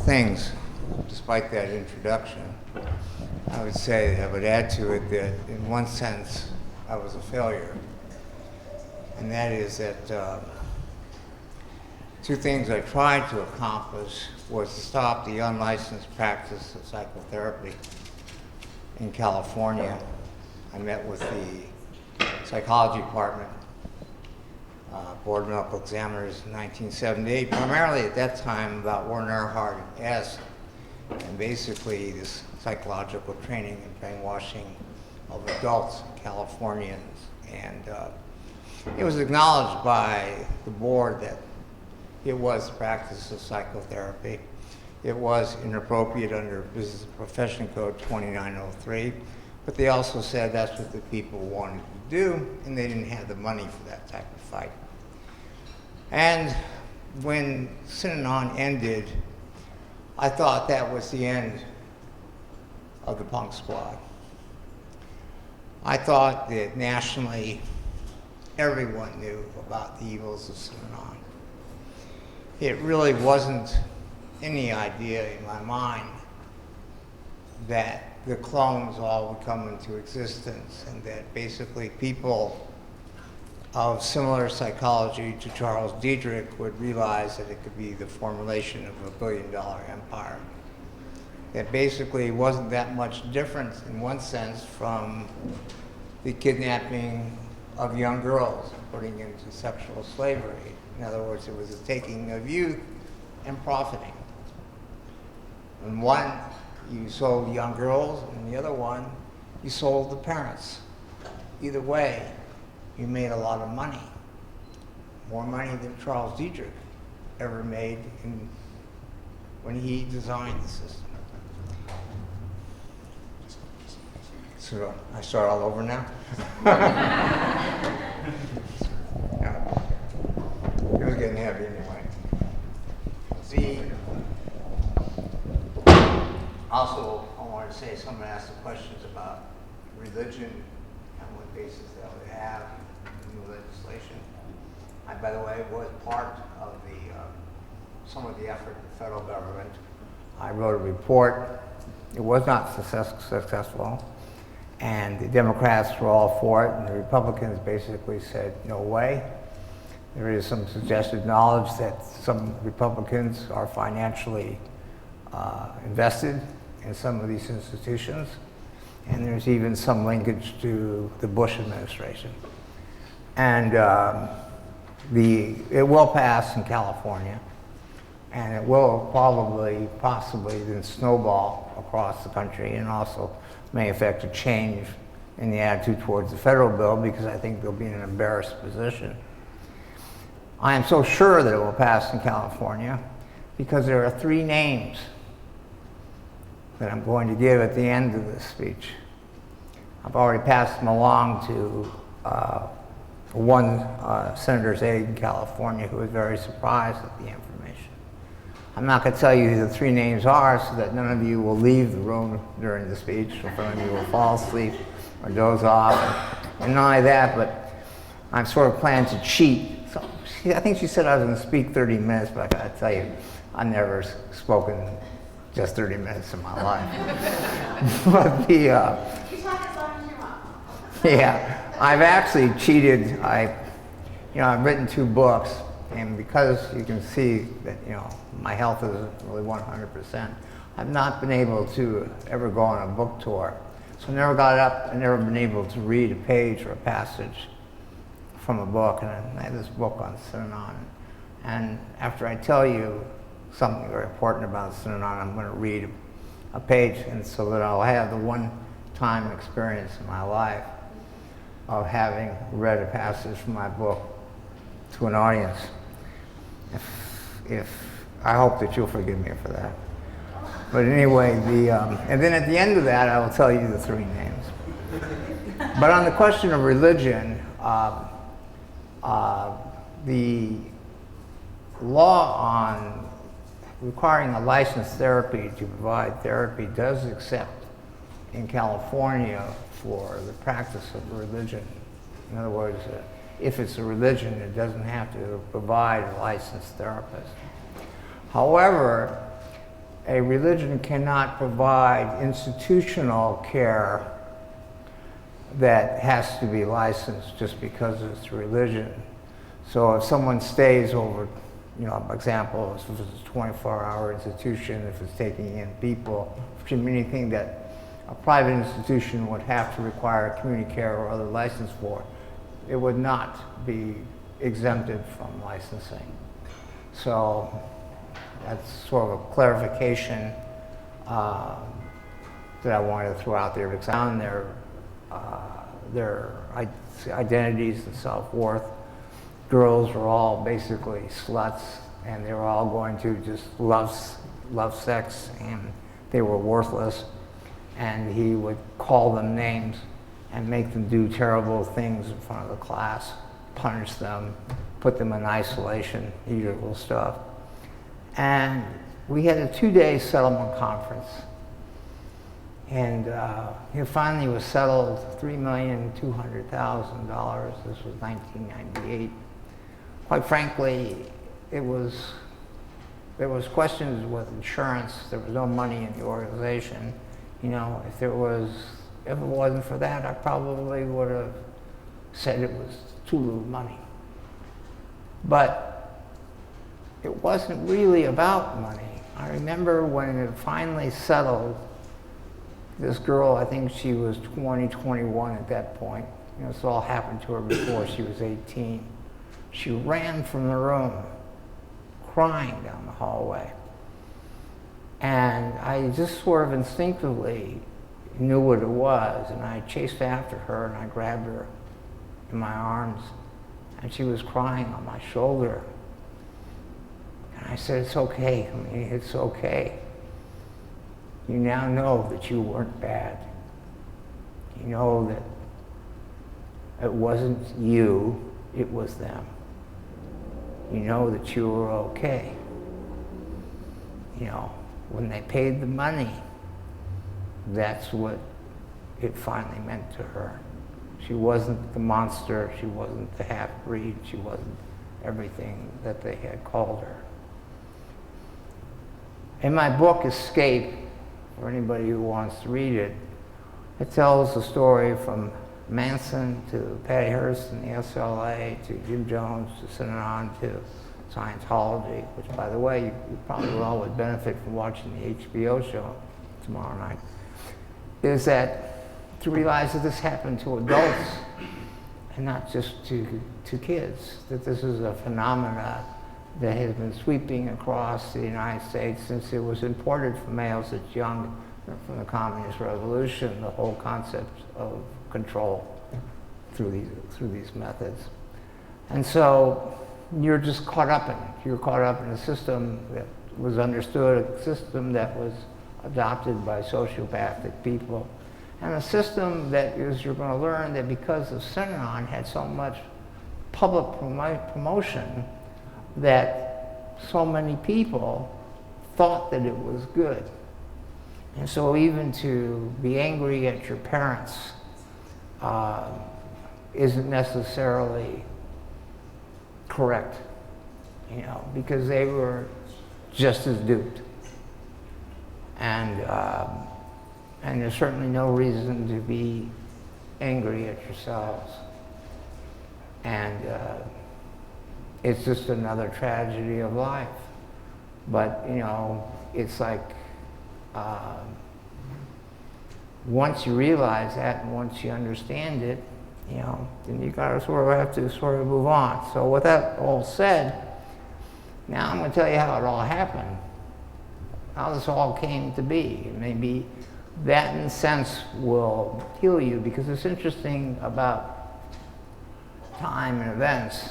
things, despite that introduction. I would say, I would add to it that in one sense, I was a failure. And that is that two things I tried to accomplish was to stop the unlicensed practice of psychotherapy in California. I met with the psychology department, board of medical examiners in 1978, primarily at that time about Warren Earhart and S, and basically this psychological training and brainwashing of adults in Californians. And it was acknowledged by the board that it was the practice of psychotherapy. It was inappropriate under Business Profession Code 2903, but they also said that's what the people wanted to do, and they didn't have the money for that type of fight. And when Synanon ended, I thought that was the end of the punk squad. I thought that nationally, everyone knew about the evils of Synanon. It really wasn't any idea in my mind that the clones all would come into existence and that basically people of similar psychology to Charles Diedrich would realize that it could be the formulation of a billion-dollar empire. That basically wasn't that much different in one sense from the kidnapping of young girls and putting into sexual slavery. In other words, it was a taking of youth and profiting. In one, you sold young girls, and the other one, you sold the parents. Either way, you made a lot of money. More money than Charles Diedrich ever made when he designed the system. So I start all over now? It was getting heavy anyway. Also, I wanted to say, someone asked the questions about religion and what basis that would have in new legislation. I, by the way, was part of some of the effort of the federal government. I wrote a report. It was not successful. And the Democrats were all for it, and the Republicans basically said, no way. There is some suggested knowledge that some Republicans are financially invested in some of these institutions, and there's even some linkage to the Bush administration. And it will pass in California, and it will possibly then snowball across the country, and also may affect a change in the attitude towards the federal bill, because I think they'll be in an embarrassed position. I am so sure that it will pass in California because there are three names that I'm going to give at the end of this speech. I've already passed them along to one senator's aide in California who was very surprised at the information. I'm not going to tell you who the three names are so that none of you will leave the room during the speech, or none of you will fall asleep or doze off. And not only that, but I'm sort of planning to cheat. So I think she said I was going to speak 30 minutes, but I got to tell you, I've never spoken just 30 minutes in my life. But You talk as long as you want. yeah, I've actually cheated. I've written 2 books, and because you can see that, my health isn't really 100%, I've not been able to ever go on a book tour. So I never got up, I've never been able to read a page or a passage from a book, and I have this book on Synanon. And after I tell you something very important about Synanon, I'm going to read a page, and so that I'll have the one-time experience in my life of having read a passage from my book to an audience. I hope that you'll forgive me for that. But anyway, and then at the end of that, I will tell you the 3 names. But on the question of religion, the law on requiring a licensed therapy to provide therapy does accept in California for the practice of religion. In other words, if it's a religion, it doesn't have to provide a licensed therapist. However, a religion cannot provide institutional care that has to be licensed just because it's a religion. So if someone stays over, for example, if it's a 24-hour institution, if it's taking in people, anything that a private institution would have to require community care or other license for, it would not be exempted from licensing. So that's sort of a clarification that I wanted to throw out there, because on their identities and self-worth, girls were all basically sluts, and they were all going to just love sex, and they were worthless. And he would call them names and make them do terrible things in front of the class, punish them, put them in isolation, usual stuff. And we had a 2-day settlement conference. And he finally was settled $3,200,000. This was 1998. Quite frankly, there was questions with insurance. There was no money in the organization. If it wasn't for that, I probably would have said it was too little money. But it wasn't really about money. I remember when it finally settled, this girl, I think she was 20, 21 at that point. This all happened to her before she was 18. She ran from the room, crying down the hallway. And I just sort of instinctively knew what it was, and I chased after her and I grabbed her in my arms, and she was crying on my shoulder. And I said, "It's okay, it's okay. You now know that you weren't bad. You know that it wasn't you, it was them. You know that you were okay." When they paid the money, that's what it finally meant to her. She wasn't the monster, she wasn't the half-breed, she wasn't everything that they had called her. In my book, Escape, for anybody who wants to read it, it tells the story from Manson to Patty Hearst and the SLA to Jim Jones to Synanon to Scientology, which, by the way, you probably will all would benefit from watching the HBO show tomorrow night, is that to realize that this happened to adults and not just to kids, that this is a phenomena that has been sweeping across the United States since it was imported from males that's young from the Communist Revolution, the whole concept of control through these methods. And so you're just caught up in it. You're caught up in a system that was understood, a system that was adopted by sociopathic people, and a system that is, you're going to learn that because of Synanon had so much public promotion that so many people thought that it was good. And so even to be angry at your parents isn't necessarily correct, because they were just as duped. And there's certainly no reason to be angry at yourselves. And it's just another tragedy of life. But, it's like, once you realize that and once you understand it, then you gotta have to move on. So with that all said, now I'm gonna tell you how it all happened, how this all came to be. Maybe that in a sense will heal you, because it's interesting about time and events,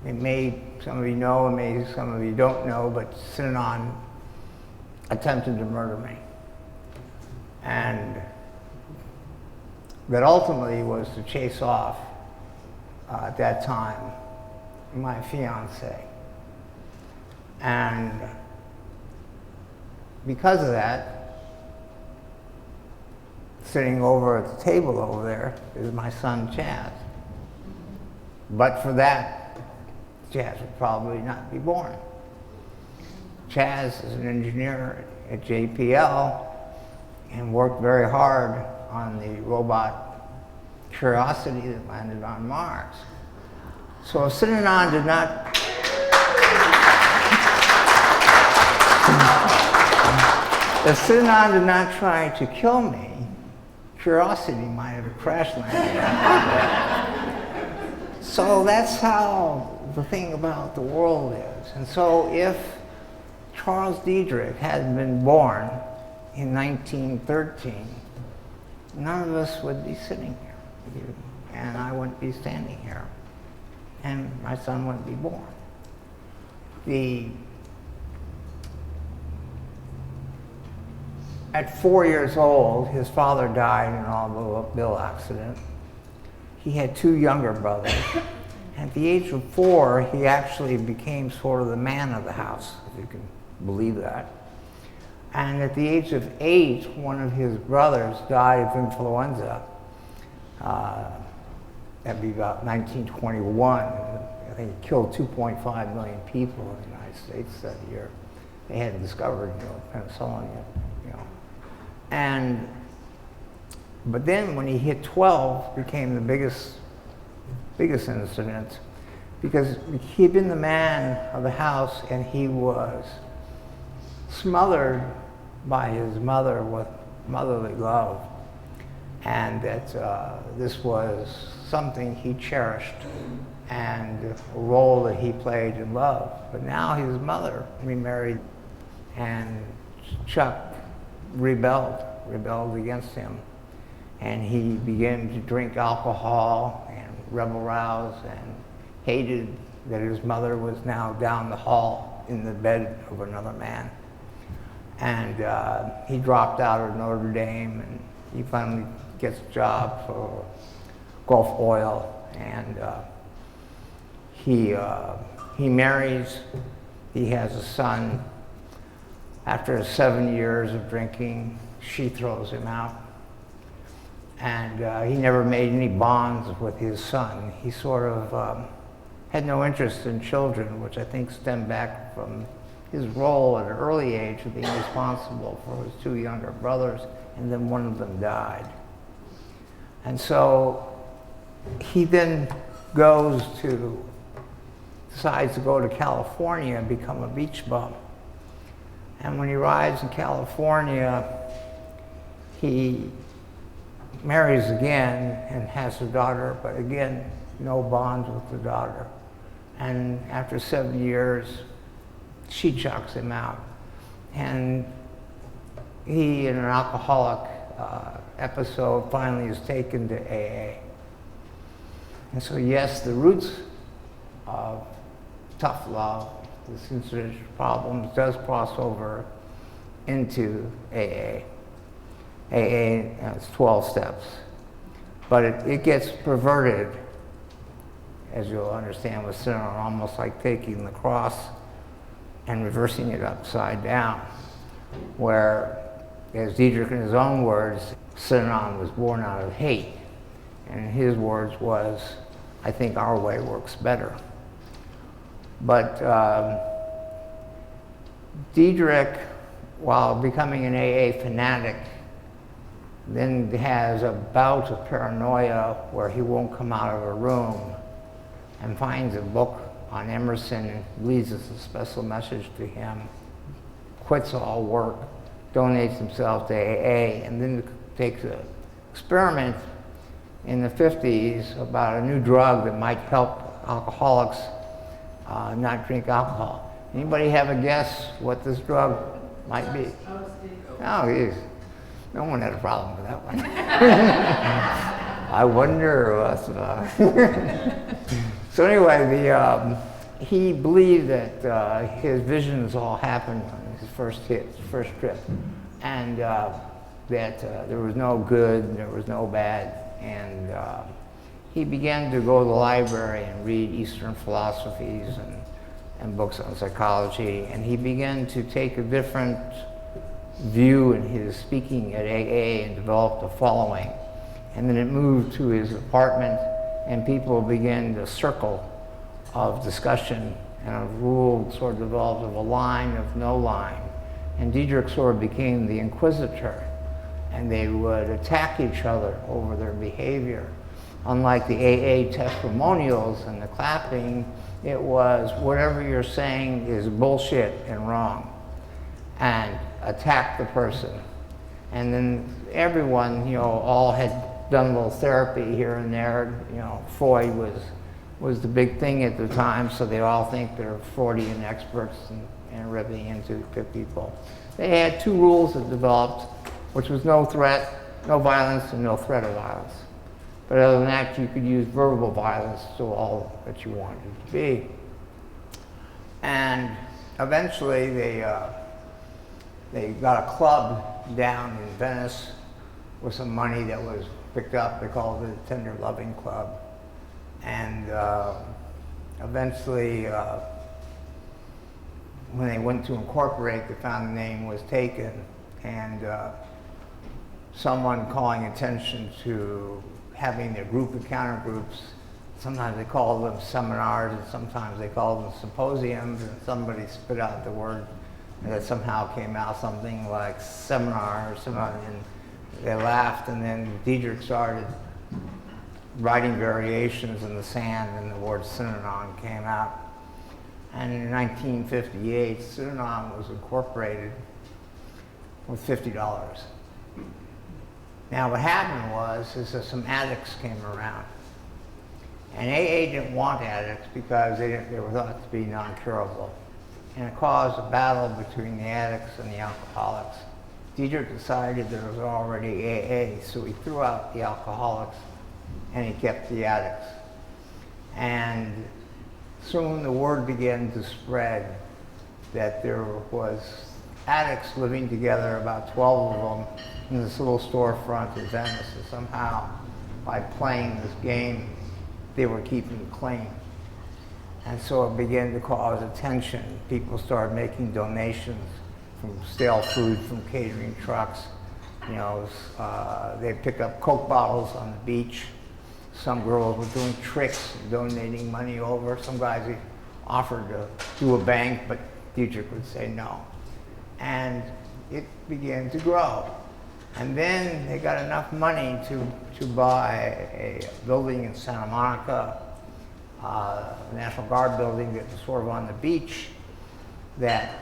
it may, some of you know, and maybe some of you don't know, but Synanon attempted to murder me. And that ultimately was to chase off, at that time, my fiance. And because of that, sitting over at the table over there is my son Chaz. But for that Chaz would probably not be born. Chaz is an engineer at JPL and worked very hard on the robot Curiosity that landed on Mars. So if Synanon did not if Synanon did not try to kill me, Curiosity might have crash landed. So that's how the thing about the world is. And so if Charles Diedrich had been born in 1913, none of us would be sitting here, and I wouldn't be standing here, and my son wouldn't be born. At 4 years old, his father died in an automobile accident. He had 2 younger brothers. At the age of 4, he actually became sort of the man of the house, if you can believe that. And at the age of 8, one of his brothers died of influenza. That'd be about 1921. I think it killed 2.5 million people in the United States that year. They hadn't discovered, penicillin yet, But then when he hit 12, became the biggest incident, because he'd been the man of the house and he was smothered by his mother with motherly love, and that this was something he cherished and a role that he played in love. But now his mother remarried, and Chuck rebelled against him, and he began to drink alcohol and rebel-rouse and hated that his mother was now down the hall in the bed of another man. And he dropped out of Notre Dame, and he finally gets a job for Gulf Oil, and he marries. He has a son. After 7 years of drinking, she throws him out. And he never made any bonds with his son. He sort of had no interest in children, which I think stemmed back from his role at an early age of being responsible for his 2 younger brothers, and then one of them died. And so he then decides to go to California and become a beach bum. And when he arrives in California, he marries again and has a daughter, but again, no bonds with the daughter. And after 7 years, she chucks him out. And he, in an alcoholic episode, finally is taken to AA. And so yes, the roots of tough love, this institutional problems, does cross over into AA. AA has 12 steps, but it gets perverted, as you'll understand with Synanon, almost like taking the cross and reversing it upside down, where, as Diedrich in his own words, Synanon was born out of hate, and his words was, I think our way works better. But Diedrich, while becoming an AA fanatic, then has a bout of paranoia where he won't come out of a room, and finds a book on Emerson and believes it's a special message to him, quits all work, donates himself to AA, and then takes an experiment in the 50s about a new drug that might help alcoholics not drink alcohol. Anybody have a guess what this drug might be? Oh, geez. No one had a problem with that one. I wonder. So anyway, he believed that his visions all happened on his first trip, and that there was no good, there was no bad, and he began to go to the library and read Eastern philosophies and books on psychology, and he began to take a different view in his speaking at AA and developed a following. And then it moved to his apartment, and people began to circle of discussion and a rule sort of developed of a line of no line. And Diederik sort of became the inquisitor, and they would attack each other over their behavior. Unlike the AA testimonials and the clapping, it was whatever you're saying is bullshit and wrong, and attack the person. And then everyone, you know, all had done a little therapy here and there. You know, Freud was the big thing at the time, so they all think they're Freudian experts and ripping into people. They had two rules that developed, which was no threat, no violence, and no threat of violence. But other than that, you could use verbal violence to all that you wanted it to be. And eventually they got a club down in Venice with some money that was picked up. They called it the Tender Loving Club. And eventually, when they went to incorporate, they found the name was taken, and someone calling attention to having their group encounter groups. Sometimes they called them seminars, and sometimes they called them symposiums, and somebody spit out the word, and that somehow came out something like seminar or something, and they laughed, and then Diederik started writing variations in the sand, and the word Synanon came out. And in 1958, Synanon was incorporated with $50. Now what happened is that some addicts came around. And AA didn't want addicts because they were thought to be non-curable. And it caused a battle between the addicts and the alcoholics. Diederik decided there was already AA, so he threw out the alcoholics and he kept the addicts. And soon the word began to spread that there was addicts living together, about 12 of them, in this little storefront in Venice. And somehow, by playing this game, they were keeping clean. And so it began to cause attention. People started making donations from stale food from catering trucks. You know, they'd pick up Coke bottles on the beach. Some girls were doing tricks, donating money over. Some guys offered to do a bank, but Diederik would say no. And it began to grow. And then they got enough money to buy a building in Santa Monica, a National Guard building that was sort of on the beach, that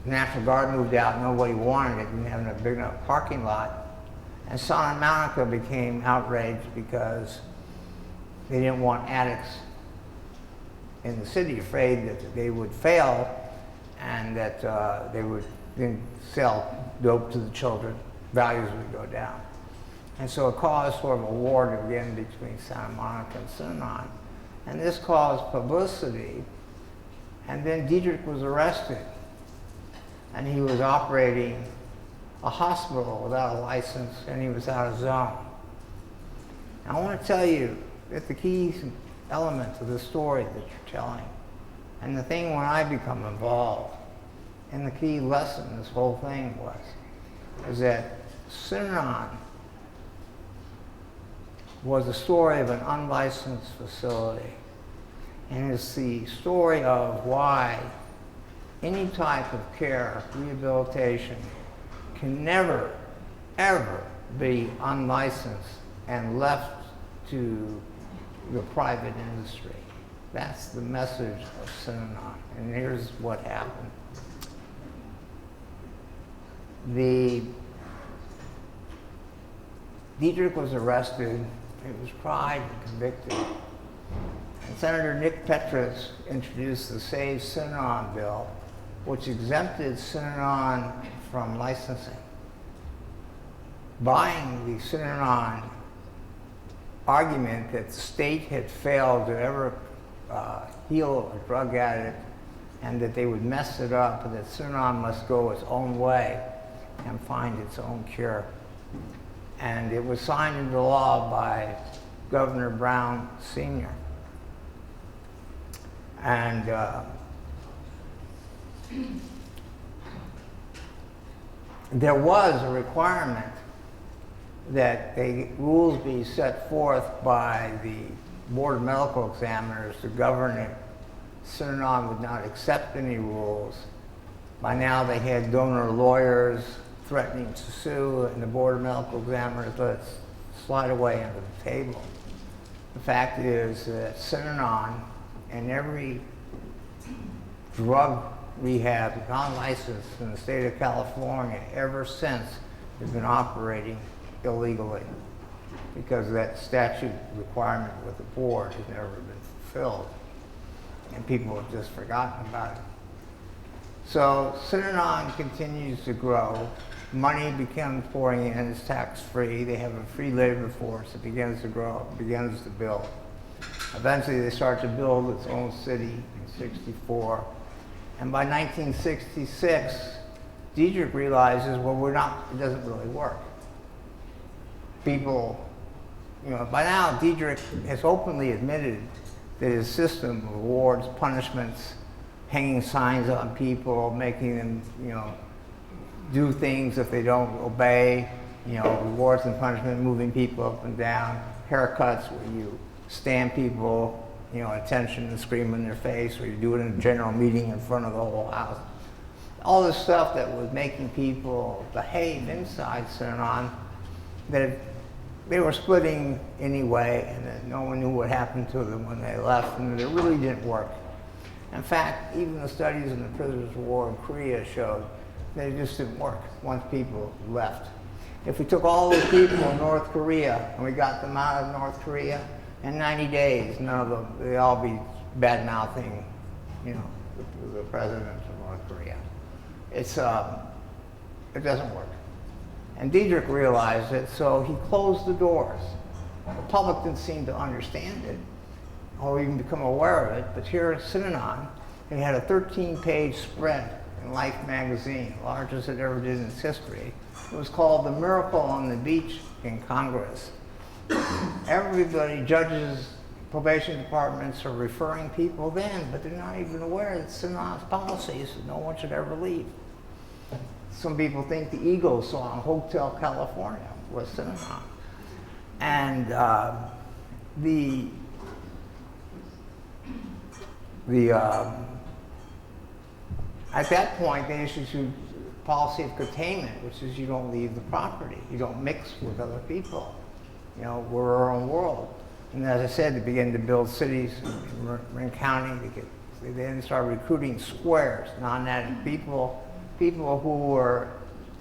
the National Guard moved out, nobody wanted it, didn't have a big enough parking lot. And Santa Monica became outraged because they didn't want addicts in the city, afraid that they would fail and that they would then sell dope to the children. Values would go down. And so it caused sort of a war to begin between Santa Monica and Synanon. And this caused publicity. And then Diederik was arrested. And he was operating a hospital without a license, and he was out of zone. I want to tell you that the key element to the story that you're telling, and the thing when I become involved, and the key lesson in this whole thing is that Synanon was the story of an unlicensed facility. And it's the story of why any type of care, rehabilitation, can never, ever be unlicensed and left to the private industry. That's the message of Synanon. And here's what happened. Diederik was arrested, he was tried and convicted. And Senator Nick Petras introduced the Save Synanon bill, which exempted Synanon from licensing. Buying the Synanon argument that the state had failed to ever heal a drug addict and that they would mess it up, and that Synanon must go its own way and find its own cure. And it was signed into law by Governor Brown Sr. And there was a requirement that the rules be set forth by the Board of Medical Examiners to govern it, Synanon would not accept any rules. By now they had donor lawyers threatening to sue, and the Board of Medical Examiners let it slide away under the table. The fact is that Synanon and every drug rehab non-licensed in the state of California ever since has been operating illegally because that statute requirement with the board has never been fulfilled, and people have just forgotten about it. So Synanon continues to grow. Money becomes pouring in, it's tax-free. They have a free labor force that begins to grow, begins to build. Eventually they start to build its own city in '64. And by 1966, Diedrich realizes, well, it doesn't really work. People, by now Diedrich has openly admitted that his system of rewards, punishments, hanging signs on people, making them, do things if they don't obey, rewards and punishment, moving people up and down, haircuts where you stand people, attention and scream in their face, or you do it in a general meeting in front of the whole house. All this stuff that was making people behave inside Synanon, that they were splitting anyway, and that no one knew what happened to them when they left, and that it really didn't work. In fact, even the studies in the prisoners of war in Korea showed that it just didn't work once people left. If we took all those people in North Korea and we got them out of North Korea, in 90 days, none of them, they'd all be bad-mouthing, the president of North Korea. It doesn't work. And Diedrich realized it, so he closed the doors. The public didn't seem to understand it or even become aware of it, but here at Synanon, it had a 13-page spread in Life magazine, the largest it ever did in its history. It was called The Miracle on the Beach in Congress. Everybody, judges, probation departments are referring people then, but they're not even aware that Synanon's policies no one should ever leave. Some people think the Eagles song, Hotel California, was Synanon. And at that point, they issued policy of containment, which is you don't leave the property, you don't mix with other people. We're our own world. And as I said, they began to build cities in Marin County. They then started recruiting squares, non-native people who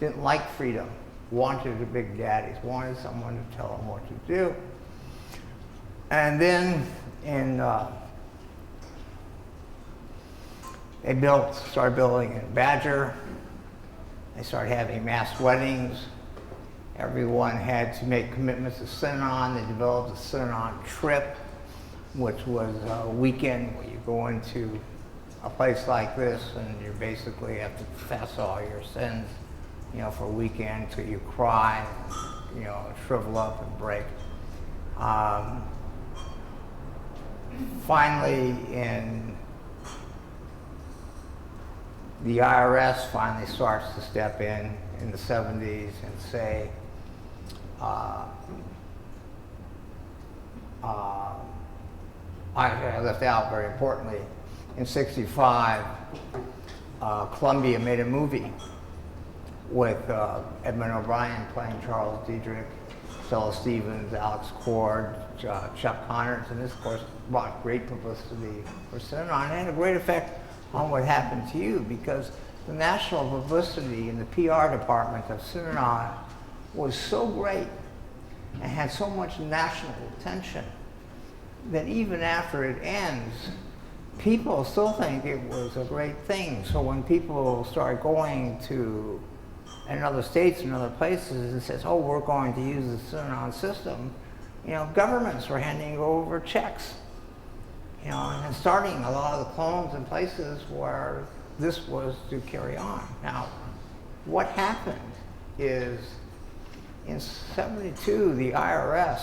didn't like freedom, wanted the big daddies, wanted someone to tell them what to do. And then they started building in Badger. They started having mass weddings. Everyone had to make commitments to Synanon. They developed a Synanon trip, which was a weekend where you go into a place like this and you basically have to confess all your sins, for a weekend until you cry, shrivel up and break. Finally, the IRS finally starts to step in the 70s and say, I left out very importantly, in '65, Columbia made a movie with Edmund O'Brien playing Charles Diedrich, Stella Stevens, Alex Cord, Chuck Connors, and this, of course, brought great publicity for Synanon and had a great effect on what happened to you, because the national publicity in the PR department of Synanon was so great and had so much national attention that even after it ends, people still think it was a great thing. So when people start going to in other states and other places and says, oh, we're going to use the Synanon system, governments were handing over checks, and starting a lot of the clones in places where this was to carry on. Now, what happened is in '72, the IRS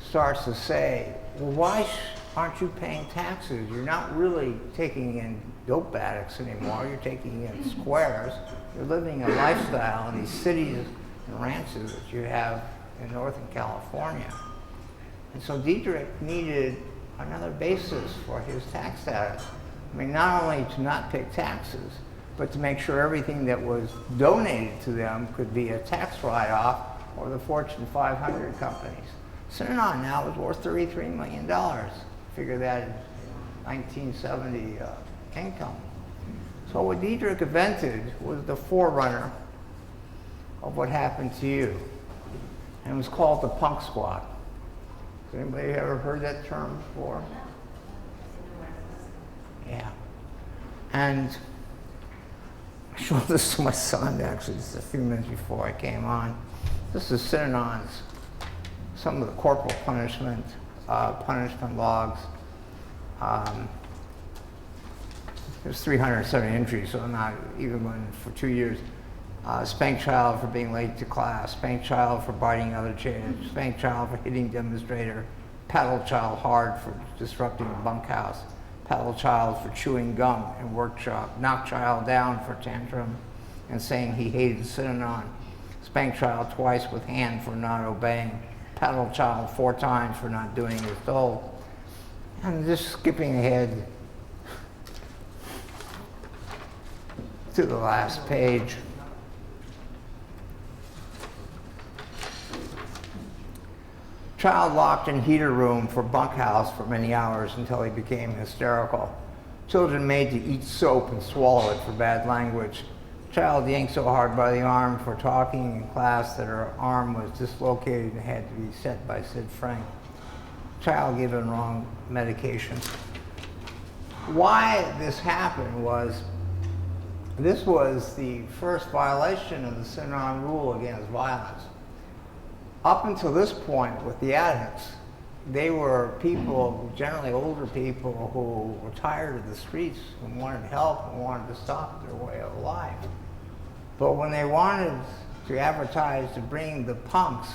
starts to say, well, why aren't you paying taxes? You're not really taking in dope addicts anymore. You're taking in squares. You're living a lifestyle in these cities and ranches that you have in Northern California. And so Diederik needed another basis for his tax status. I mean, not only to not pay taxes, but to make sure everything that was donated to them could be a tax write-off or the Fortune 500 companies. Synanon now is worth $33 million. Figure that in 1970 income. So what Diederik invented was the forerunner of what happened to you. And it was called the punk squad. Has anybody ever heard that term before? Yeah. And I showed this to my son actually just a few minutes before I came on. This is Synanon's, some of the corporal punishment logs. There's 370 entries, so I'm not even going for 2 years. Spank child for being late to class, spank child for biting other kids, spank child for hitting demonstrator, paddle child hard for disrupting the bunkhouse, paddle child for chewing gum in workshop, knock child down for tantrum and saying he hated Synanon, spank child twice with hand for not obeying, paddle child 4 times for not doing as told. And just skipping ahead to the last page. Child locked in heater room for bunkhouse for many hours until he became hysterical. Children made to eat soap and swallow it for bad language. Child yanked so hard by the arm for talking in class that her arm was dislocated and had to be set by Sid Frank. Child given wrong medication. Why this happened was, this was the first violation of the Synanon rule against violence. Up until this point with the addicts, they were people, generally older people, who were tired of the streets and wanted help and wanted to stop their way of life. But when they wanted to advertise to bring the punks,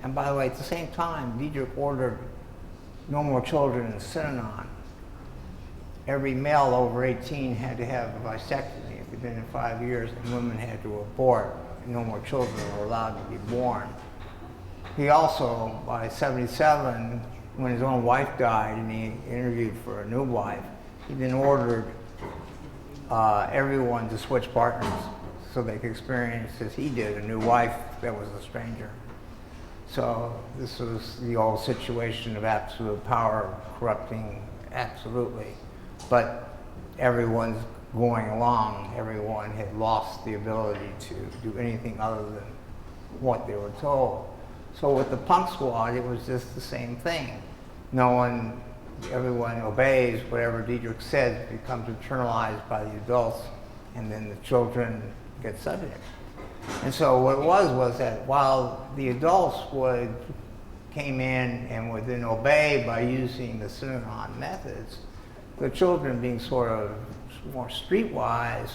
and by the way, at the same time, Diederik ordered no more children in Synanon. Every male over 18 had to have a vasectomy if they'd been in 5 years, and women had to abort. No more children were allowed to be born. He also, by 77, when his own wife died and he interviewed for a new wife, he then ordered everyone to switch partners so they could experience, as he did, a new wife that was a stranger. So this was the old situation of absolute power corrupting absolutely. But everyone's going along, everyone had lost the ability to do anything other than what they were told. So with the punk squad, it was just the same thing. Everyone obeys whatever Diederik said, becomes internalized by the adults, and then the children get subject. And so what it was that while the adults came in and would then obey by using the Synanon methods, the children, being sort of more streetwise,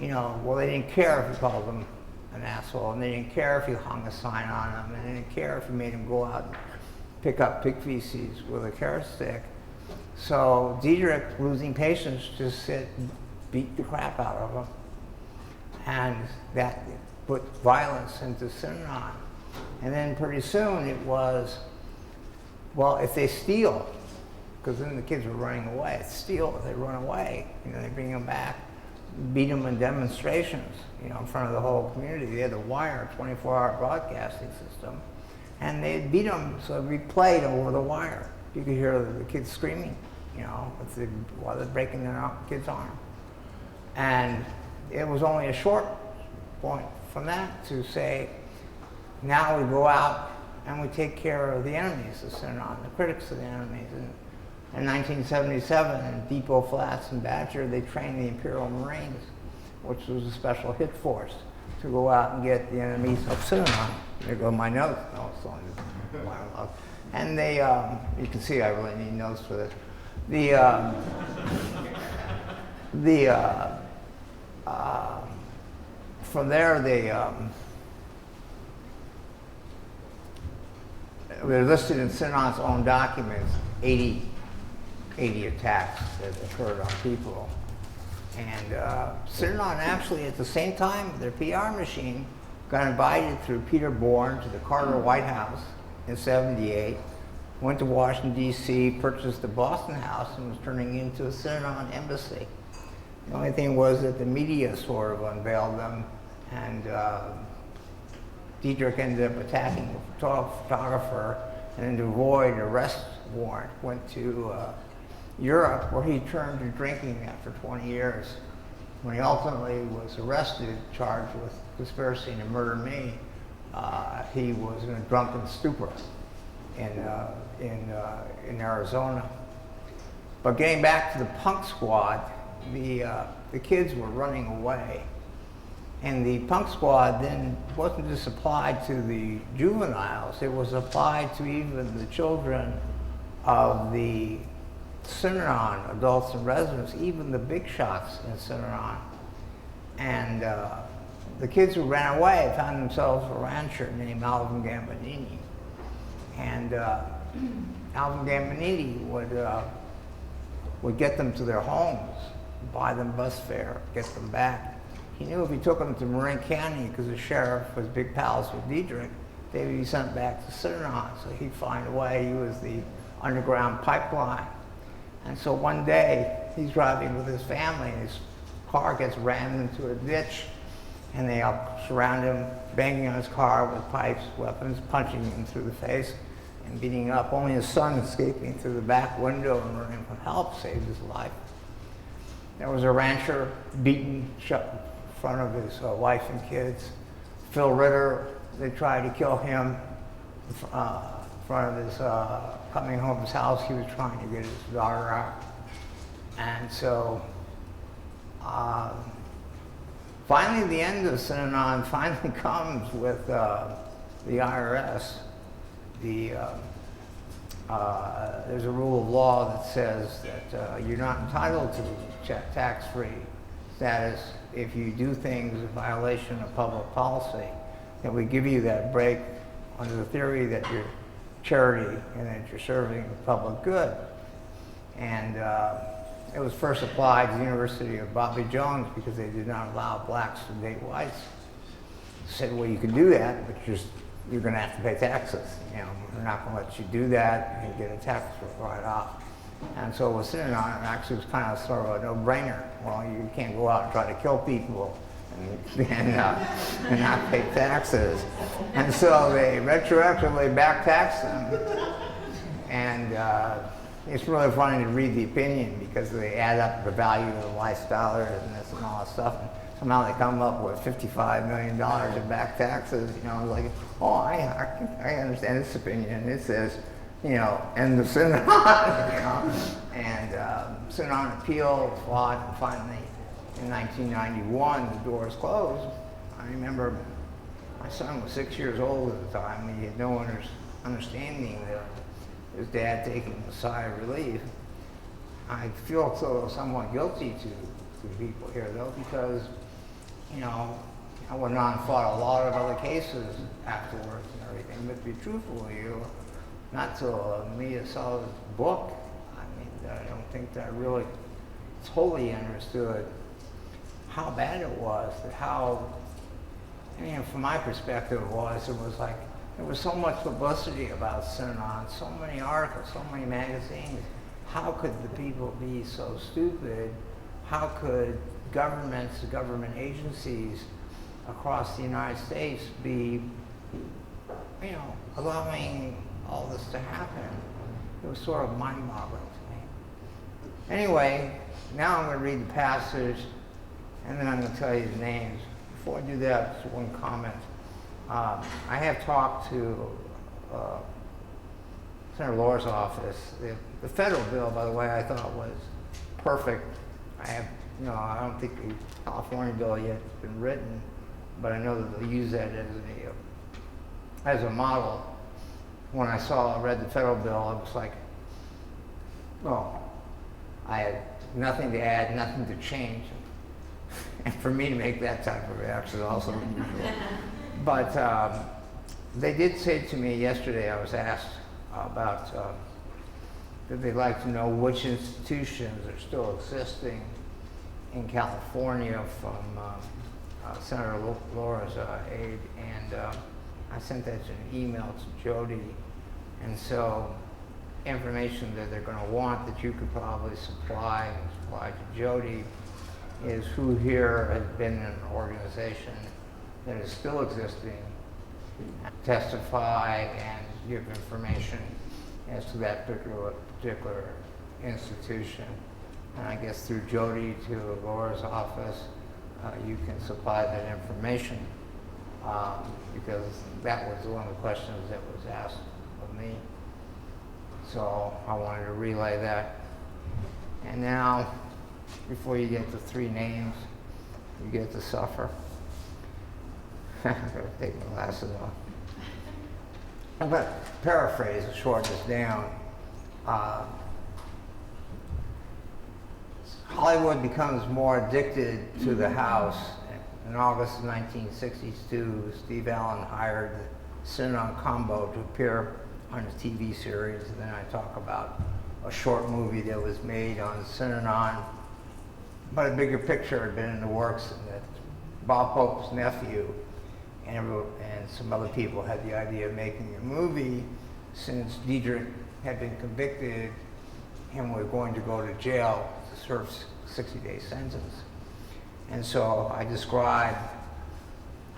well, they didn't care if you called them an asshole, and they didn't care if you hung a sign on them, and they didn't care if you made them go out and pick up pig feces with a carrot stick. So Diederik, losing patience, just said, beat the crap out of them. And that put violence into Synanon. And then pretty soon it was, well, if they steal, because then the kids were running away, steal, they run away, they bring them back, beat them in demonstrations, in front of the whole community. They had the wire, 24-hour broadcasting system, and they beat them so it replayed over the wire. You could hear the kids screaming, while they're breaking their kid's arm. And it was only a short point from that to say, now we go out and we take care of the enemies of Synanon, the critics of the enemies. And in 1977, in Depot Flats and Badger, they trained the Imperial Marines, which was a special hit force, to go out and get the enemies of Synanon. There go my notes. No, it's only monologue. And they, you can see I really need notes for this. From there, they're listed in Synanon's own documents, 80 attacks that occurred on people. And Synanon actually, at the same time, their PR machine got invited through Peter Bourne to the Carter White House in '78 went to Washington, D.C., purchased the Boston house, and was turning it into a Synanon embassy. The only thing was that the media sort of unveiled them, and Diederik ended up attacking a photographer, and then to avoid an arrest warrant, went to Europe, where he turned to drinking after 20 years. When he ultimately was arrested, charged with conspiracy to murder me, he was in a drunken stupor in Arizona. But getting back to the punk squad, the kids were running away. And the punk squad then wasn't just applied to the juveniles, it was applied to even the children of the Synanon, adults and residents, even the big shots in Synanon. And the kids who ran away found themselves a rancher named Alvin Gambanini. And Alvin Gambanini would get them to their homes, buy them bus fare, get them back. He knew if he took them to Marin County, because the sheriff was big pals with Diederik, they would be sent back to Synanon. So he'd find a way. He was the underground pipeline. And so one day, he's driving with his family, and his car gets rammed into a ditch, and they all surround him, banging on his car with pipes, weapons, punching him through the face, and beating him up. Only his son, escaping through the back window and running for help, saved his life. There was a rancher beaten, shut in front of his wife and kids. Phil Ritter, they tried to kill him in front of his, coming home from his house. He was trying to get his daughter out. And so, finally the end of Synanon finally comes with the IRS. There's a rule of law that says that you're not entitled to tax-free status if you do things in violation of public policy. And we give you that break under the theory that you're charity and that you're serving the public good. And it was first applied to the University of Bobby Jones because they did not allow blacks to date whites. Said, well, you can do that, but you're going to have to pay taxes. You know, we're not going to let you do that and get a tax write-off. And so with Synanon, it actually was kind of sort of a no-brainer. Well, you can't go out and try to kill people and not pay taxes. And so they retroactively back-taxed them. And it's really funny to read the opinion because they add up the value of the lifestyle and this and all that stuff. And somehow they come up with $55 million in back taxes. You know, like, oh, I understand this opinion. It says, you know, end of Synanon, you know. And Synanon appealed, fought, and finally, in 1991, the doors closed. I remember my son was 6 years old at the time, and he had no understanding that his dad taking a sigh of relief. I feel somewhat guilty to people here, though, because, you know, I went on and fought a lot of other cases afterwards and everything. But to be truthful with you, not till Mia saw this book, I mean, I don't think that I really totally understood how bad it was, that how, I mean, from my perspective, it was like, there was so much publicity about Synanon, so many articles, so many magazines. How could the people be so stupid? How could governments, government agencies across the United States be, you know, allowing all this to happen? It was sort of mind-boggling to me. Anyway, now I'm going to read the passage, and then I'm going to tell you the names. Before I do that, just one comment. I have talked to Senator Laura's office. The federal bill, by the way, I thought was perfect. I don't think the California bill yet has been written, but I know that they'll use that as a model. When I read the federal bill, I was like, well, I had nothing to add, nothing to change. And for me to make that type of reaction is also unusual. But they did say to me yesterday, I was asked about that they'd like to know which institutions are still existing in California from Senator Laura's aide, and I sent that in an email to Jody. And so information that they're going to want that you could probably supply to Jody is who here has been in an organization that is still existing, testify and give information as to that particular institution. And I guess through Jody to Laura's office, you can supply that information because that was one of the questions that was asked of me. So I wanted to relay that. And now, before you get to 3 names, you get to suffer. I gotta take my glasses off. I'm going to paraphrase and shorten this down. Hollywood becomes more addicted to the house. In August of 1962, Steve Allen hired the Synanon combo to appear on a TV series, and then I talk about a short movie that was made on Synanon, but a bigger picture had been in the works, and that Bob Hope's nephew and some other people had the idea of making a movie since Diedrich had been convicted and was going to go to jail to serve a 60-day sentence. And so I described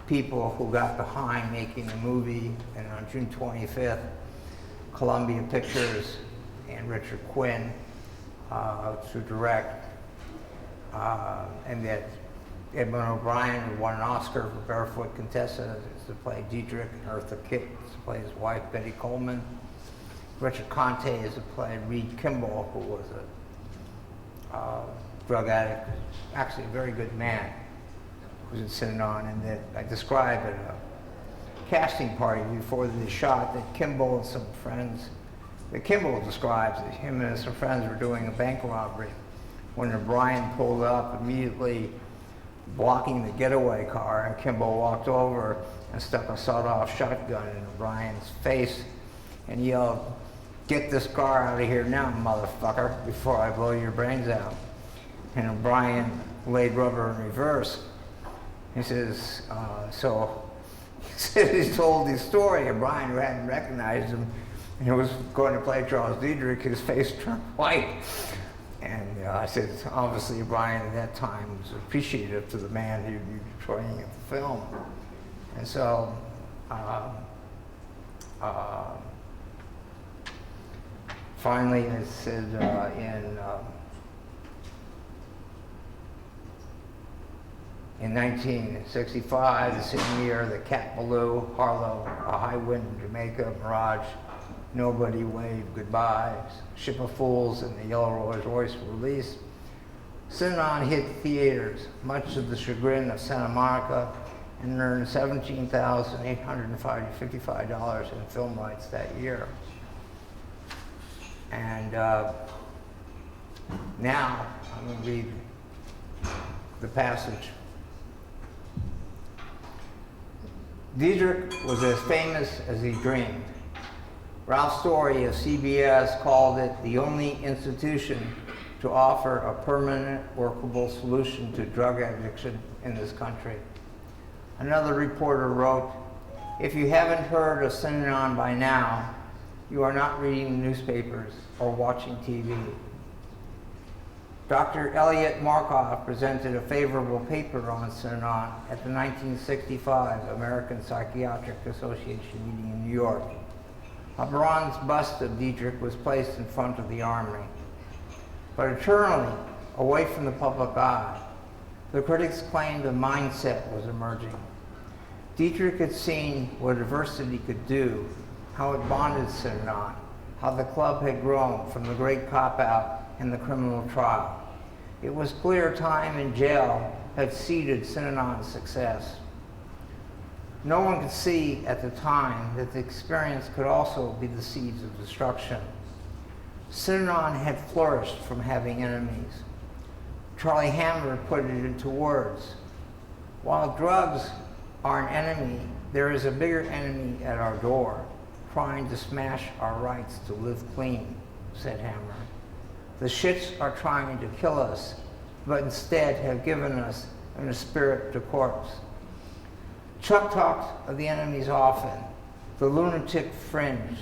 people who got behind making the movie, and on June 25th, Columbia Pictures and Richard Quinn to direct, and that Edmund O'Brien, who won an Oscar for Barefoot Contessa, is to play Diedrich, and Eartha Kitt is to play his wife, Betty Coleman. Richard Conte is to play Reed Kimball, who was a drug addict, actually a very good man, who's in Synanon, and that I described at a casting party before they shot that Kimball and some friends, that Kimball describes that him and some friends were doing a bank robbery when O'Brien pulled up, immediately blocking the getaway car, and Kimball walked over and stuck a sawed-off shotgun in O'Brien's face and yelled, "Get this car out of here now, motherfucker, before I blow your brains out." And O'Brien laid rubber in reverse. He says, he told the story. O'Brien, who hadn't recognized him, and he was going to play Charles Diedrich, his face turned white. And I said, obviously, O'Brien at that time was appreciative to the man who'd be portraying in the film. And so, finally, I said in 1965, the same year, the Cat Ballou, Harlow, A High Wind in Jamaica, Mirage, Nobody Waved Goodbye, Ship of Fools, and the Yellow Rolls Royce were released. Synanon hit theaters, much to the chagrin of Santa Monica, and earned $17,855 in film rights that year. And now I'm going to read the passage. Diedrich was as famous as he dreamed. Ralph Story of CBS called it the only institution to offer a permanent, workable solution to drug addiction in this country. Another reporter wrote, "If you haven't heard of Synanon by now, you are not reading newspapers or watching TV." Dr. Elliot Markoff presented a favorable paper on Synanon at the 1965 American Psychiatric Association meeting in New York. A bronze bust of Diedrich was placed in front of the armory. But eternally, away from the public eye, the critics claimed a mindset was emerging. Diedrich had seen what adversity could do, how it bonded Synanon, how the club had grown from the great cop-out and the criminal trial. It was clear time in jail had seeded Synanon's success. No one could see at the time that the experience could also be the seeds of destruction. Synanon had flourished from having enemies. Charlie Hammer put it into words. While drugs are an enemy, there is a bigger enemy at our door, trying to smash our rights to live clean, said Hammer. The shits are trying to kill us, but instead have given us an esprit de corps. Chuck talked of the enemies often, the lunatic fringe,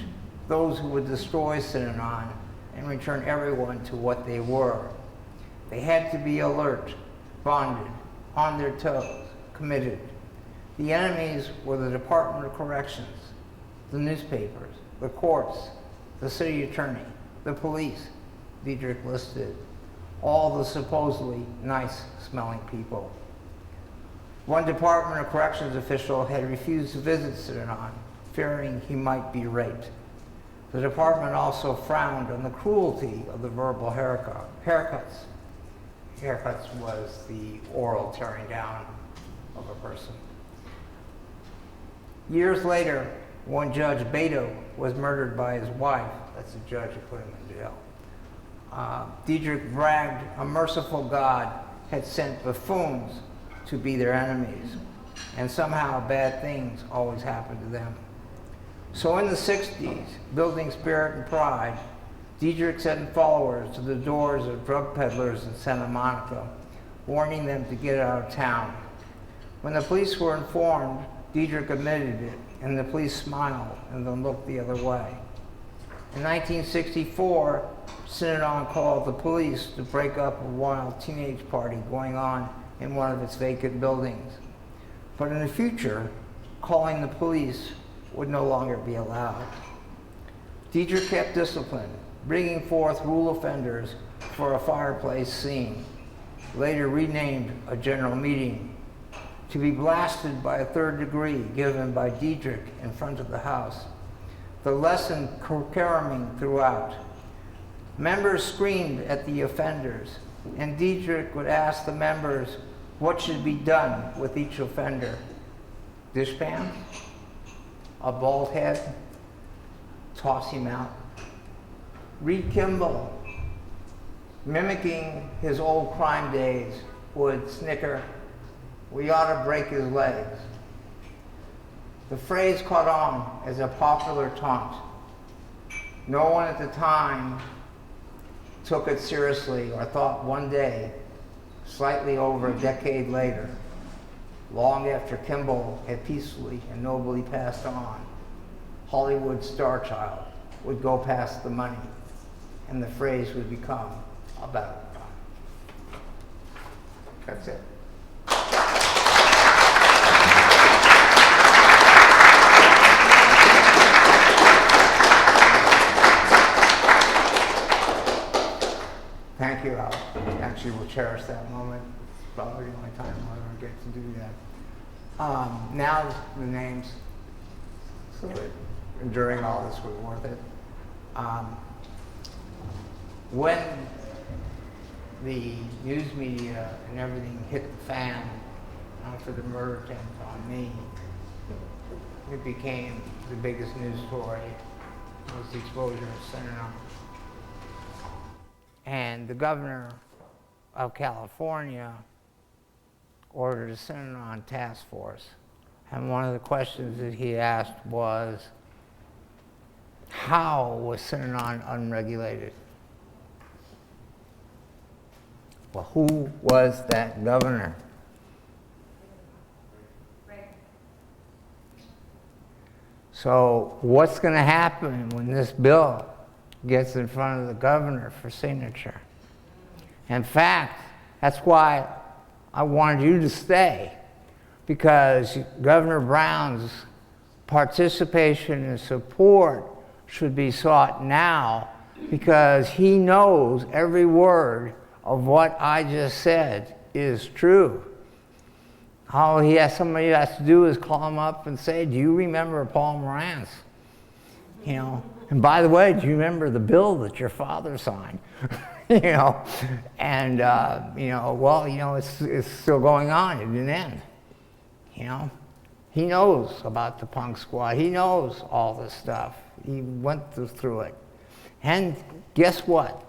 those who would destroy Synanon and return everyone to what they were. They had to be alert, bonded, on their toes, committed. The enemies were the Department of Corrections, the newspapers, the courts, the city attorney, the police, Diedrich listed, all the supposedly nice-smelling people. One Department of Corrections official had refused to visit Synanon, fearing he might be raped. The department also frowned on the cruelty of the verbal haircuts. Haircuts was the oral tearing down of a person. Years later, one Judge Beto was murdered by his wife. That's the judge who put him in jail. Diedrich bragged a merciful God had sent buffoons to be their enemies, and somehow bad things always happened to them. So in the 60s, building spirit and pride, Diedrich sent followers to the doors of drug peddlers in Santa Monica, warning them to get out of town. When the police were informed, Diedrich admitted it, and the police smiled and then looked the other way. In 1964, Synanon called the police to break up a wild teenage party going on in one of its vacant buildings. But in the future, calling the police would no longer be allowed. Diedrich kept discipline, bringing forth rule offenders for a fireplace scene, later renamed a general meeting, to be blasted by a third degree given by Diedrich in front of the house. The lesson caroming throughout. Members screamed at the offenders, and Diedrich would ask the members what should be done with each offender. Dishpan? A bald head? Toss him out. Reed Kimball, mimicking his old crime days, would snicker, "We ought to break his legs." The phrase caught on as a popular taunt. No one at the time took it seriously or thought one day, slightly over a decade later, long after Kimball had peacefully and nobly passed on, Hollywood star child would go past the money, and the phrase would become a battle cry. That's it. Thank you. I actually will cherish that moment. It's probably the only time I'll ever get to do that. Now the names. So that enduring all this was worth it. When the news media and everything hit the fan after the murder attempt on me, it became the biggest news story. Was the exposure of Synanon. And the governor of California ordered a Synanon task force. And one of the questions that he asked was, how was Synanon unregulated? Well, who was that governor? So what's going to happen when this bill gets in front of the governor for signature? In fact, that's why I wanted you to stay, because Governor Brown's participation and support should be sought now, because he knows every word of what I just said is true. All somebody has to do is call him up and say, "Do you remember Paul Morantz? You know, and by the way, do you remember the bill that your father signed?" You know, and you know, well, you know, it's still going on. It didn't end. You know, he knows about the punk squad. He knows all this stuff. He went through it. And guess what?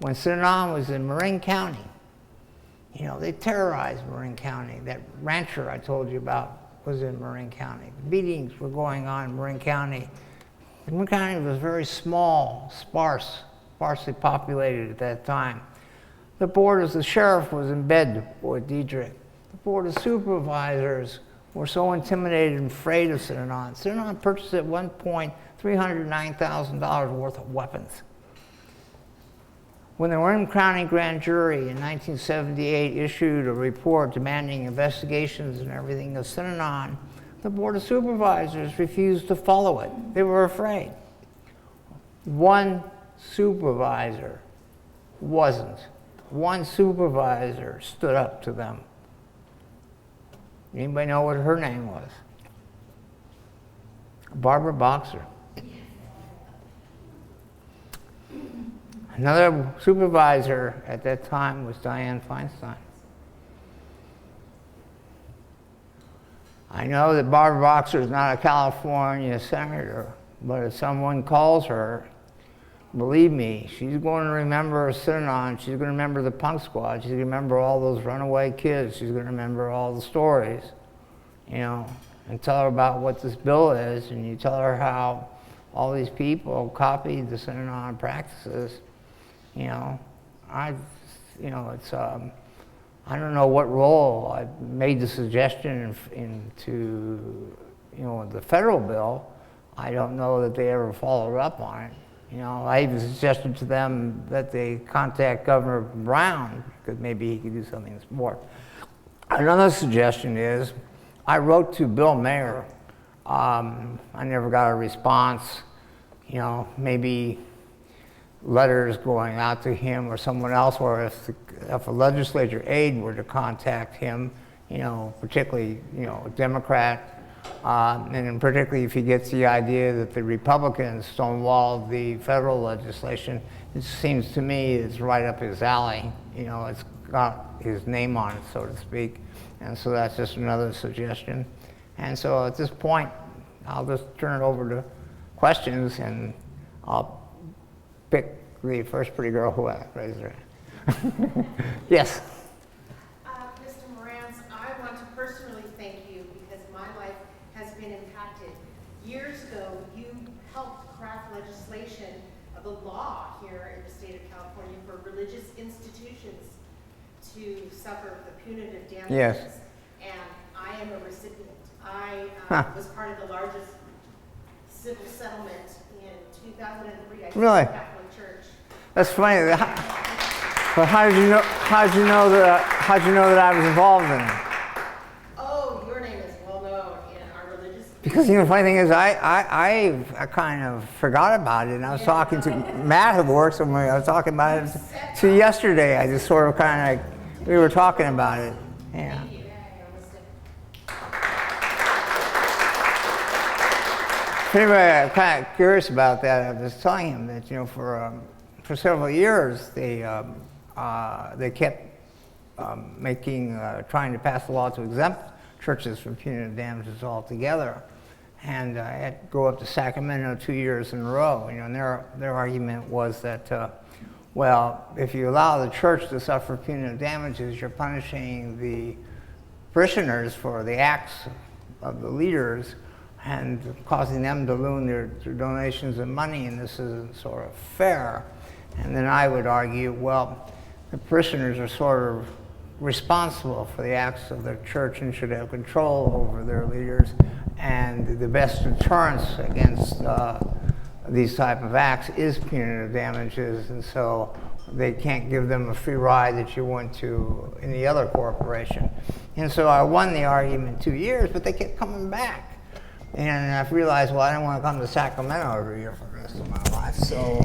When Synanon was in Marin County, you know, they terrorized Marin County. That rancher I told you about was in Marin County. Beatings were going on in Marin County. Marin County was very small, sparsely populated at that time. The sheriff was in bed with Diedrich. The board of supervisors were so intimidated and afraid of Synanon. Synanon purchased at one point $309,000 worth of weapons. When the Warren County Grand Jury in 1978 issued a report demanding investigations and everything of Synanon, the Board of Supervisors refused to follow it. They were afraid. One supervisor wasn't. One supervisor stood up to them. Anybody know what her name was? Barbara Boxer. Another supervisor at that time was Dianne Feinstein. I know that Barbara Boxer is not a California senator, but if someone calls her, believe me, she's going to remember Synanon, she's going to remember the punk squad, she's going to remember all those runaway kids, she's going to remember all the stories, you know, and tell her about what this bill is, and you tell her how all these people copied the Synanon practices, you know, it's, I don't know what role I made the suggestion into, you know, the federal bill. I don't know that they ever followed up on it. You know, I even suggested to them that they contact Governor Brown, because maybe he could do something more. Another suggestion is, I wrote to Bill Mayer. I never got a response. You know, maybe letters going out to him or someone else, or if a legislature aide were to contact him, you know, particularly, you know, a Democrat, and particularly if he gets the idea that the Republicans stonewalled the federal legislation, it seems to me it's right up his alley. You know, it's got his name on it, so to speak. And so that's just another suggestion. And so at this point, I'll just turn it over to questions, and I'll pick the first pretty girl who raised her hand. Yes? Mr. Morantz, I want to personally thank you because my life has been impacted. Years ago, you helped craft legislation of the law here in the state of California for religious institutions to suffer the punitive damages. Yes. And I am a recipient. I was part of the largest civil settlement in 2003. I Really? Catholic Church. That's funny. But how did you know that I was involved in it? Oh, your name is well known in our religious. Because, you know, the funny thing is, I kind of forgot about it, and I was talking to Matt, who works with me. I was talking about it to yesterday. I just sort of kind of, we were talking about it. Yeah. Anyway, I'm kind of curious about that. I was telling him that, you know, for several years they kept trying to pass a law to exempt churches from punitive damages altogether, and I had to go up to Sacramento 2 years in a row. You know, and their argument was that, well, if you allow the church to suffer punitive damages, you're punishing the parishioners for the acts of the leaders, and causing them to lose their donations of money, and this isn't sort of fair. And then I would argue, well, the parishioners are sort of responsible for the acts of their church and should have control over their leaders, and the best deterrence against these type of acts is punitive damages, and so they can't give them a free ride that you want to any other corporation. And so I won the argument 2 years, but they kept coming back. And I've realized, well, I don't want to come to Sacramento every year for the rest of my life. So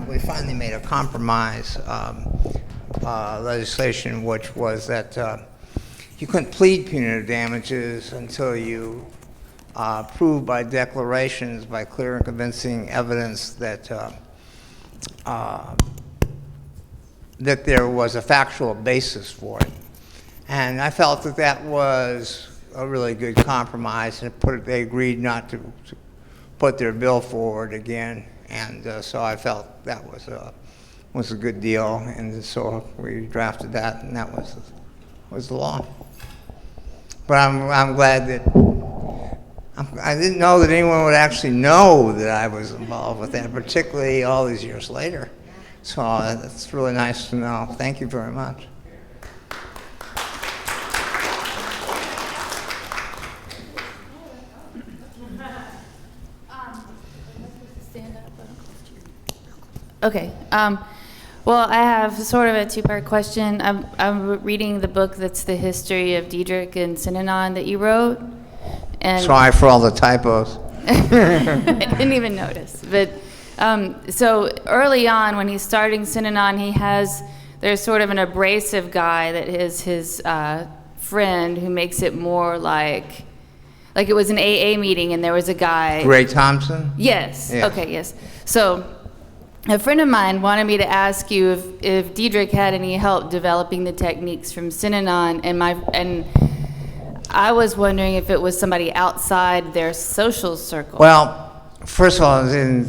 we finally made a compromise legislation, which was that you couldn't plead punitive damages until you proved by declarations, by clear and convincing evidence that that there was a factual basis for it. And I felt that that was a really good compromise, and they agreed not to put their bill forward again, and so I felt that was a good deal, and so we drafted that, and that was the law. But I'm glad that I didn't know that anyone would actually know that I was involved with that, particularly all these years later. So that's really nice to know. Thank you very much. Okay. Well, I have sort of a two-part question. I'm reading the book that's the history of Diedrich and Synanon that you wrote. And Sorry for all the typos. I didn't even notice. But so early on, when he's starting Synanon, there's sort of an abrasive guy that is his friend who makes it more like it was an AA meeting and there was a guy. Ray Thompson? Yes. Yeah. Okay, yes. So a friend of mine wanted me to ask you if Diedrich had any help developing the techniques from Synanon, and I was wondering if it was somebody outside their social circle. Well, first of all, in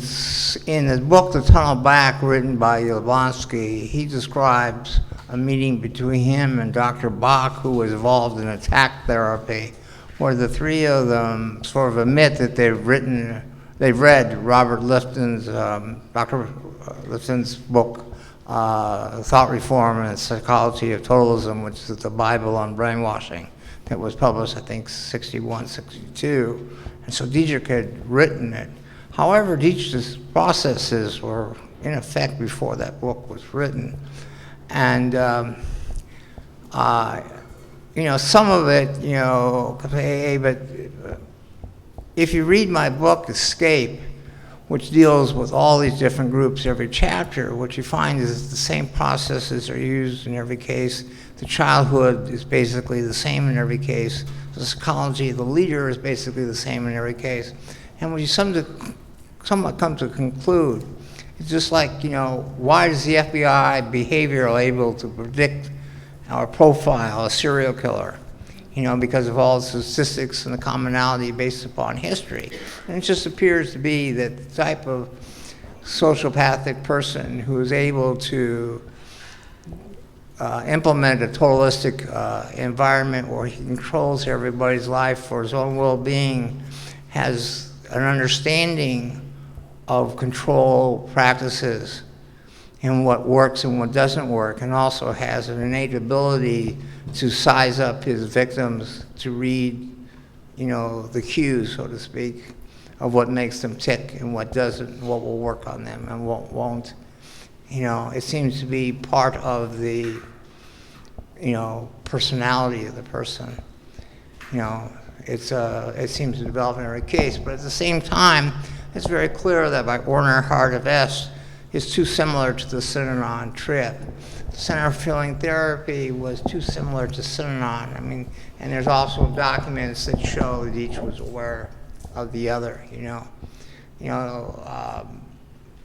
the book, The Tunnel Back, written by Yablonsky, he describes a meeting between him and Dr. Bach, who was involved in attack therapy, where the three of them sort of admit that they've read Robert Lifton's, Dr. Lifton's book, Thought Reform and Psychology of Totalism, which is the Bible on brainwashing, that was published, I think, 61, 62. And so Diedrich had written it. However, Dietrich's processes were in effect before that book was written. And, some of it, comes from AA, but if you read my book, Escape, which deals with all these different groups, every chapter, what you find is the same processes are used in every case. The childhood is basically the same in every case. The psychology of the leader is basically the same in every case. And when you somewhat come to conclude, it's just like, why is the FBI behavioral able to predict or profile a serial killer? Because of all the statistics and the commonality based upon history. And it just appears to be that the type of sociopathic person who is able to implement a totalistic environment where he controls everybody's life for his own well-being has an understanding of control practices and what works and what doesn't work, and also has an innate ability to size up his victims, to read, the cues, so to speak, of what makes them tick and what doesn't, what will work on them and what won't. It seems to be part of the, personality of the person. It seems to develop in every case, but at the same time, it's very clear that by Orner Hart of S is too similar to the Synanon trip. The Center for Healing Therapy was too similar to Synanon. And there's also documents that show that each was aware of the other,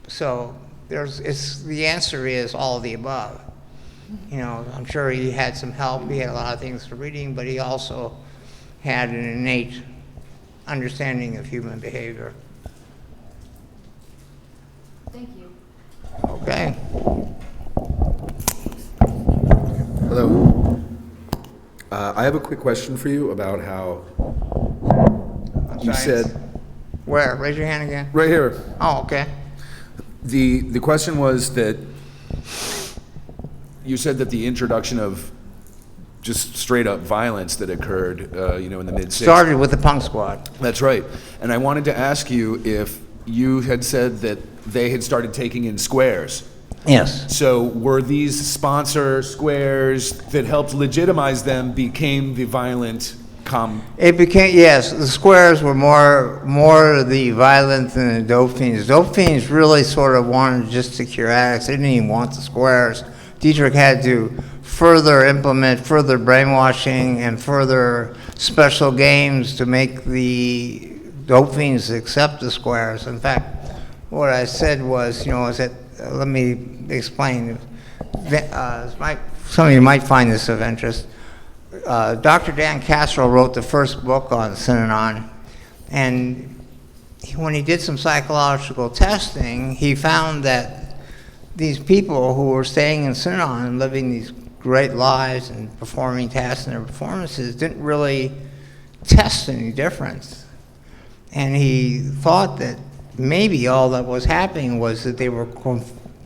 So the answer is all of the above. I'm sure he had some help. He had a lot of things for reading, but he also had an innate understanding of human behavior. Thank you. Okay. Hello. I have a quick question for you about how you said... Where? Raise your hand again. Right here. Oh, okay. The question was that you said that the introduction of just straight up violence that occurred, in the mid-60s. Started with the Punk Squad. That's right. And I wanted to ask you if you had said that they had started taking in squares. Yes. So were these sponsor squares that helped legitimize them became the violent It became, yes, the squares were more the violent than the dope fiends. Dope fiends really sort of wanted just to cure addicts. They didn't even want the squares. Diedrich had to further implement further brainwashing and further special games to make the dope fiends accept the squares. In fact, what I said was, let me explain. Some of you might find this of interest. Dr. Dan Castro wrote the first book on Synanon, and when he did some psychological testing, he found that these people who were staying in Synanon and living these great lives and performing tasks in their performances didn't really test any difference. And he thought that maybe all that was happening was that they were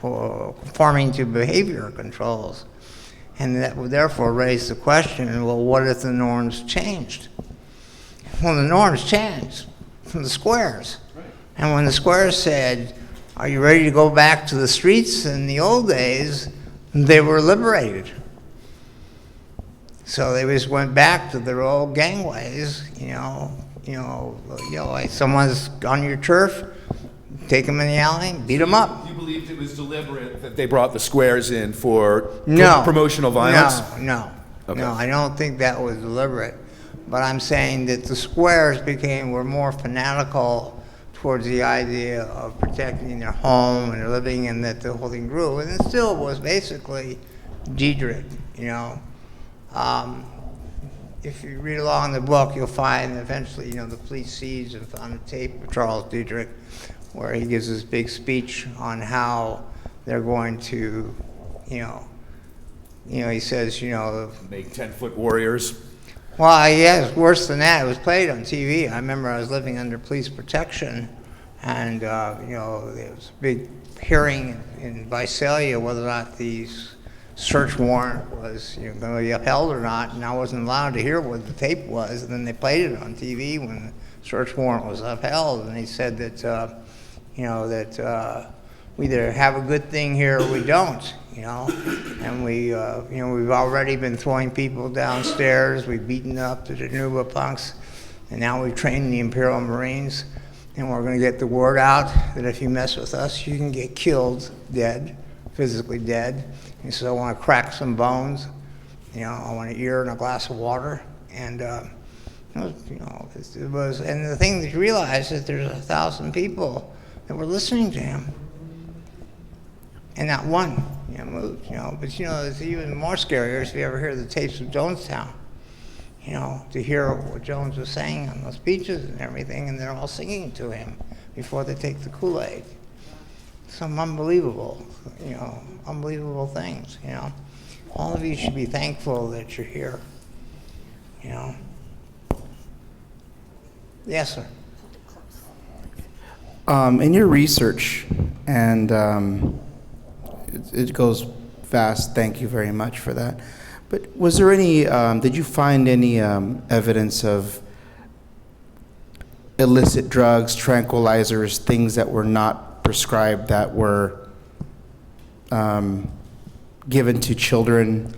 conforming to behavior controls. And that would therefore raise the question, well, what if the norms changed? Well, the norms changed from the squares. Right. And when the squares said, are you ready to go back to the streets? In the old days, they were liberated. So they just went back to their old gangways, like someone's on your turf, take them in the alley, beat them up. You believed it was deliberate that they brought the squares in for No. promotional violence? No. Okay. No, I don't think that was deliberate. But I'm saying that the squares were more fanatical towards the idea of protecting their home and their living, and that the whole thing grew. And it still was basically Diedrich, If you read along the book, you'll find eventually, the police seized and found a tape of Charles Diedrich where he gives this big speech on how they're going to, he says, Make 10-foot warriors. well, yeah, it's worse than that. It was played on TV. I remember I was living under police protection, and, there was a big hearing by SIA whether or not the search warrant was going to be upheld or not, and I wasn't allowed to hear what the tape was, and then they played it on TV when the search warrant was upheld, and he said that, we either have a good thing here or we don't, and we've already been throwing people downstairs, we've beaten up the Danuba punks, and now we've trained the Imperial Marines, and we're going to get the word out that if you mess with us, you can get killed, dead, physically dead. He said, I want to crack some bones, I want an ear and a glass of water, and it was, and the thing that you realize is that there's 1,000 people that were listening to him, and not one, moved, but it's even more scarier if you ever hear the tapes of Jonestown, to hear what Jones was saying on those speeches and everything, and they're all singing to him before they take the Kool-Aid. Some unbelievable things, All of you should be thankful that you're here, Yes, sir. In your research, and it goes fast, thank you very much for that. But was there any, did you find any evidence of illicit drugs, tranquilizers, things that were not prescribed that were given to children,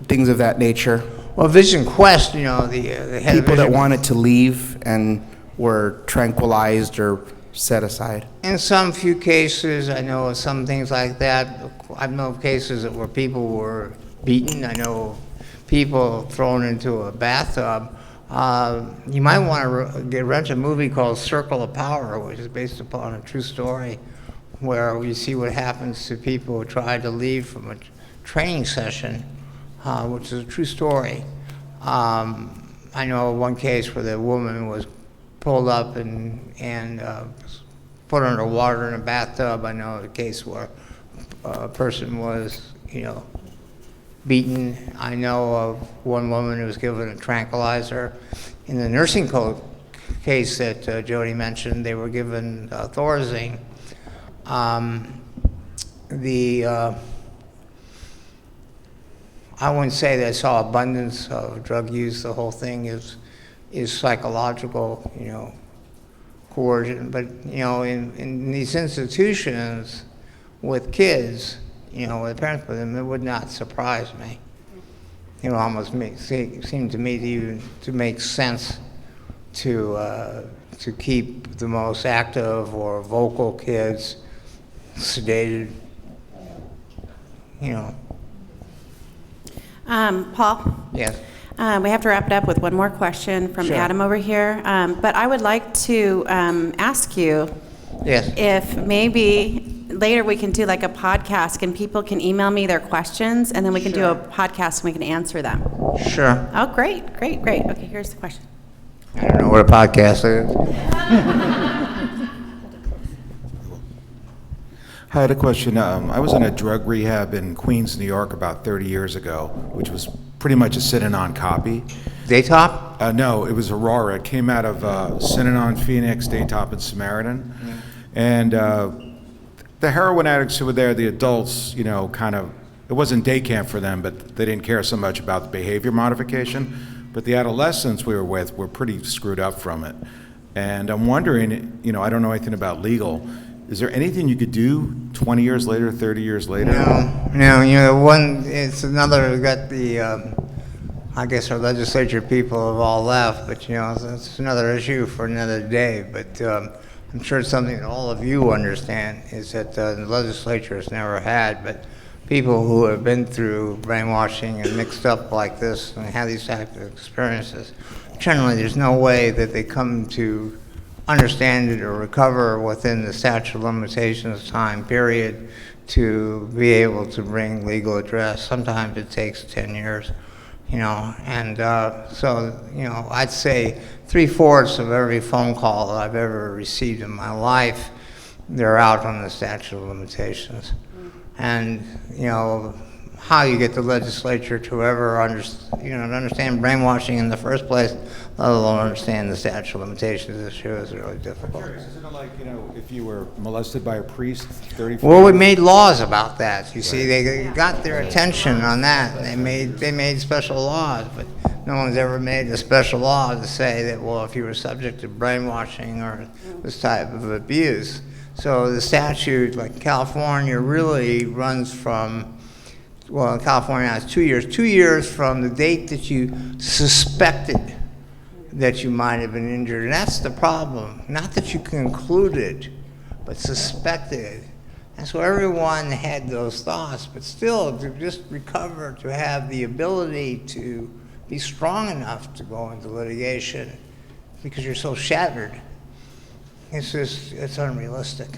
things of that nature? Well, Vision Quest, the head People of that Vision, wanted to leave and were tranquilized or set aside? in some few cases, I know of some things like that. I know of cases where people were beaten. I know people thrown into a bathtub. You might want to rent a movie called Circle of Power, which is based upon a true story, where we see what happens to people who try to leave from a training session, which is a true story. I know one case where the woman was pulled up and put underwater in a bathtub. I know a case where a person was, beaten. I know of one woman who was given a tranquilizer. In the nursing code case that Jody mentioned, they were given Thorazine. I wouldn't say that I saw abundance of drug use. The whole thing is psychological, coercion. But in these institutions with kids, with parents with them, it would not surprise me. It would almost seem to me to make sense to keep the most active or vocal kids sedated. Paul? Yes. We have to wrap it up with one more question from Sure. Adam over here. But I would like to ask you Yes. if maybe later we can do like a podcast and people can email me their questions and then we can do a podcast and we can answer them. Sure. Oh, great. Okay, here's the question. I don't know what a podcast is. I had a question. I was in a drug rehab in Queens, New York about 30 years ago, which was pretty much a Synanon copy. Daytop? No, it was Aurora. It came out of Synanon, Phoenix, Daytop, and Samaritan. And the heroin addicts who were there, the adults, it wasn't day camp for them, but they didn't care so much about the behavior modification. But the adolescents we were with were pretty screwed up from it. And I'm wondering, I don't know anything about legal, is there anything you could do 20 years later, 30 years later? No, it's another, we got the, I guess our legislature people have all left, but, it's another issue for another day. But I'm sure it's something that all of you understand, is that the legislature has never had, but people who have been through brainwashing and mixed up like this and have these types of experiences, generally there's no way that they come to understand it or recover within the statute of limitations time period to be able to bring legal redress. Sometimes it takes 10 years, and so, I'd say 3/4 of every phone call that I've ever received in my life, they're out on the statute of limitations. And, how you get the legislature to ever understand brainwashing in the first place, let alone understand the statute of limitations issue, is really difficult. Isn't it like, if you were molested by a priest 30, Well, we made laws about that. You see, they got their attention on that. And they made special laws, but no one's ever made a special law to say that, well, if you were subject to brainwashing or this type of abuse. So the statute, like California, really runs from, well, in California, it's 2 years. 2 years from the date that you suspected that you might have been injured. And that's the problem. Not that you concluded, but suspected. And so everyone had those thoughts, but still, to just recover, to have the ability to be strong enough to go into litigation because you're so shattered, it's unrealistic.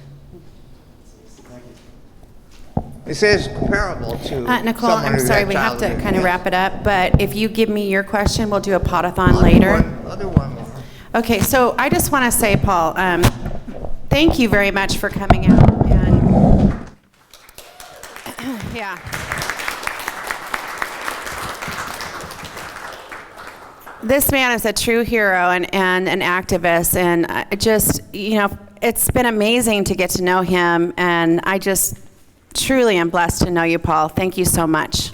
It is comparable to Nicole, someone I'm who's sorry, had we have to childhood kind of abuse. wrap it up, but if you give me your question, we'll do a podathon I'll later. do one more. Okay, so I just want to say, Paul, thank you very much for coming out. And yeah. This man is a true hero and an activist, and it's been amazing to get to know him, and I just truly am blessed to know you, Paul. Thank you so much.